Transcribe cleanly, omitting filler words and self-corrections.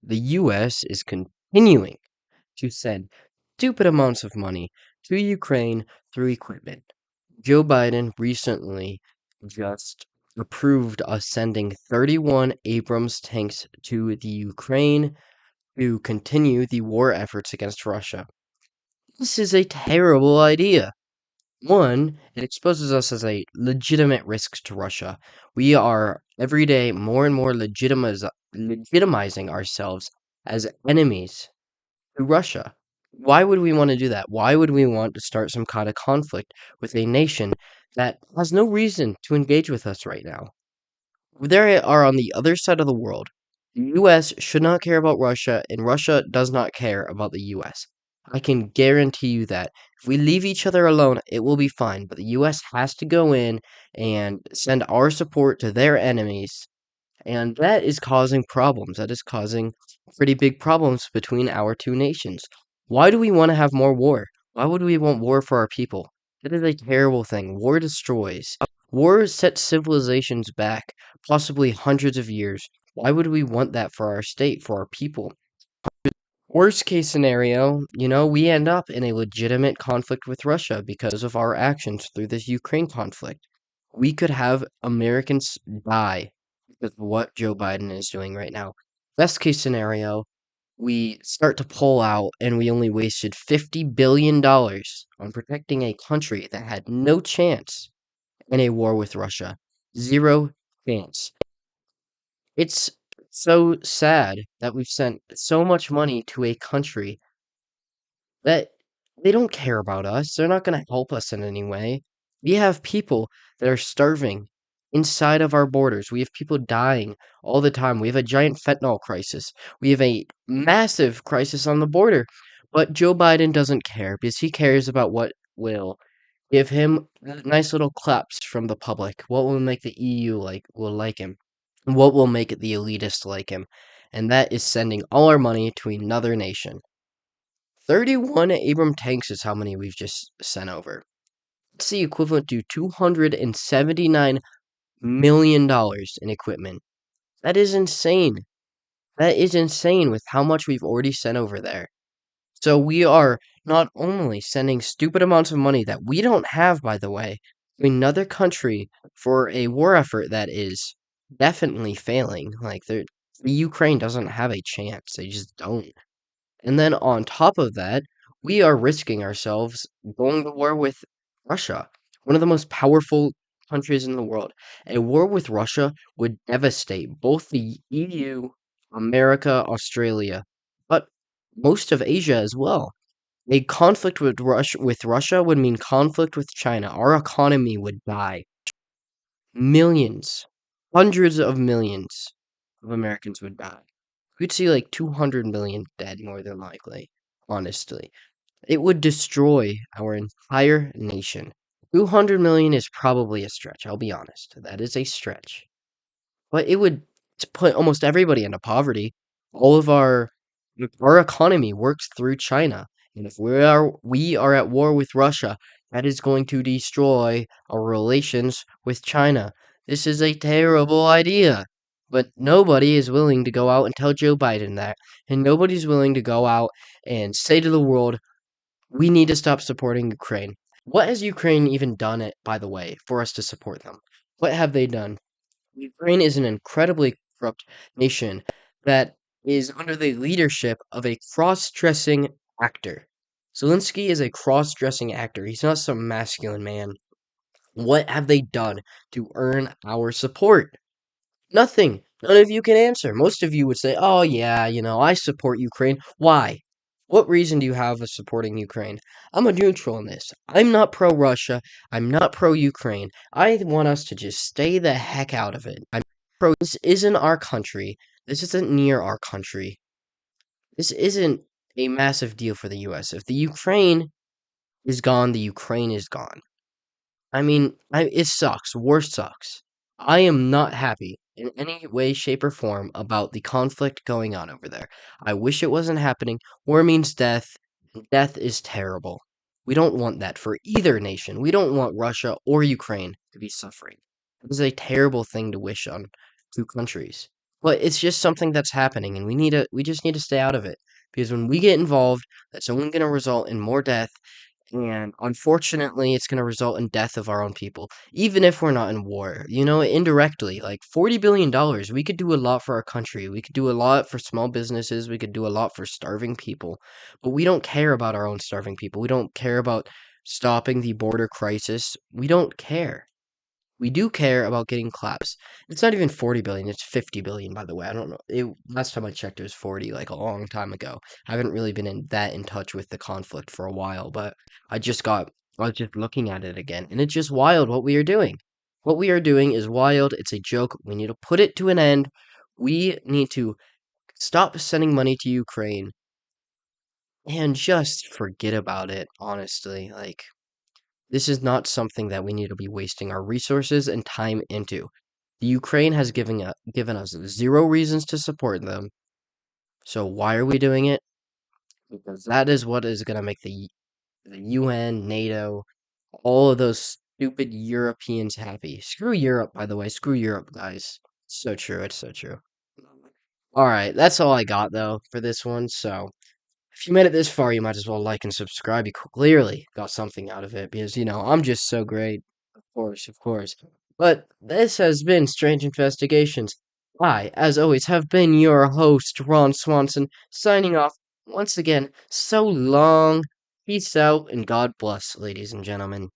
the US is continuing to send stupid amounts of money to Ukraine through equipment. Joe Biden recently just approved us sending 31 Abrams tanks to the Ukraine to continue the war efforts against Russia. This is a terrible idea. One, it exposes us as a legitimate risk to Russia. We are every day more and more legitimizing ourselves as enemies to Russia. Why would we want to do that? Why would we want to start some kind of conflict with a nation that has no reason to engage with us right now? They are on the other side of the world. The US should not care about Russia, and Russia does not care about the US. I can guarantee you that. If we leave each other alone, it will be fine, but the US has to go in and send our support to their enemies, and that is causing problems. That is causing pretty big problems between our two nations. Why do we want to have more war? Why would we want war for our people? That is a terrible thing. War destroys. War sets civilizations back, possibly hundreds of years. Why would we want that for our state, for our people? Worst case scenario, we end up in a legitimate conflict with Russia because of our actions through this Ukraine conflict. We could have Americans die because of what Joe Biden is doing right now. Best case scenario, we start to pull out and we only wasted $50 billion on protecting a country that had no chance in a war with Russia. Zero chance. It's so sad that we've sent so much money to a country that they don't care about us. They're not going to help us in any way. We have people that are starving inside of our borders. We have people dying all the time. We have a giant fentanyl crisis. We have a massive crisis on the border. But Joe Biden doesn't care because he cares about what will give him nice little claps from the public. What will make the EU will like him. What will make the elitists like him. And that is sending all our money to another nation. 31 Abram tanks is how many we've just sent over. It's the equivalent to $279 million in equipment. That is insane. That is insane with how much we've already sent over there. So we are not only sending stupid amounts of money that we don't have, by the way, to another country for a war effort that is definitely failing. The Ukraine doesn't have a chance. They just don't. And then on top of that, we are risking ourselves going to war with Russia, one of the most powerful countries in the world. A war with Russia would devastate both the EU, America, Australia, but most of Asia as well. A conflict with Russia would mean conflict with China. Our economy would die. Millions, hundreds of millions of Americans would die. We'd see like 200 million dead more than likely, honestly. It would destroy our entire nation. 200 million is probably a stretch, I'll be honest. That is a stretch. But it would put almost everybody into poverty. All of our economy works through China. And if we are at war with Russia, that is going to destroy our relations with China. This is a terrible idea. But nobody is willing to go out and tell Joe Biden that. And nobody's willing to go out and say to the world, we need to stop supporting Ukraine. What has Ukraine even done, it, by the way, for us to support them? What have they done? Ukraine is an incredibly corrupt nation that is under the leadership of a cross-dressing actor. Zelensky is a cross-dressing actor. He's not some masculine man. What have they done to earn our support? Nothing. None of you can answer. Most of you would say, oh, yeah, I support Ukraine. Why? What reason do you have of supporting Ukraine? I'm a neutral in this. I'm not pro-Russia. I'm not pro-Ukraine. I want us to just stay the heck out of it. This isn't our country. This isn't near our country. This isn't a massive deal for the US. If the Ukraine is gone, the Ukraine is gone. I mean, it sucks. War sucks. I am not happy in any way, shape, or form about the conflict going on over there. I wish it wasn't happening. War means death, and death is terrible. We don't want that for either nation. We don't want Russia or Ukraine to be suffering. It is a terrible thing to wish on two countries. But it's just something that's happening, and we just need to stay out of it because when we get involved, that's only going to result in more death, and unfortunately, it's going to result in death of our own people, even if we're not in war. You know, indirectly, like $40 billion, we could do a lot for our country. We could do a lot for small businesses. We could do a lot for starving people, but we don't care about our own starving people. We don't care about stopping the border crisis. We don't care. We do care about getting claps. It's not even 40 billion, it's 50 billion, by the way. I don't know. Last time I checked, it was 40, like a long time ago. I haven't really been in touch with the conflict for a while, but I was just looking at it again, and it's just wild what we are doing. What we are doing is wild. It's a joke. We need to put it to an end. We need to stop sending money to Ukraine and just forget about it, honestly. Like, this is not something that we need to be wasting our resources and time into. The Ukraine has given us zero reasons to support them. So why are we doing it? Because that is what is going to make the UN, NATO, all of those stupid Europeans happy. Screw Europe, by the way. Screw Europe, guys. It's so true. It's so true. All right, that's all I got though for this one. So if you made it this far, you might as well like and subscribe. You clearly got something out of it because, I'm just so great. Of course, of course. But this has been Strange Investigations. I, as always, have been your host, Ron Swanson, signing off once again. So long. Peace out, and God bless, ladies and gentlemen.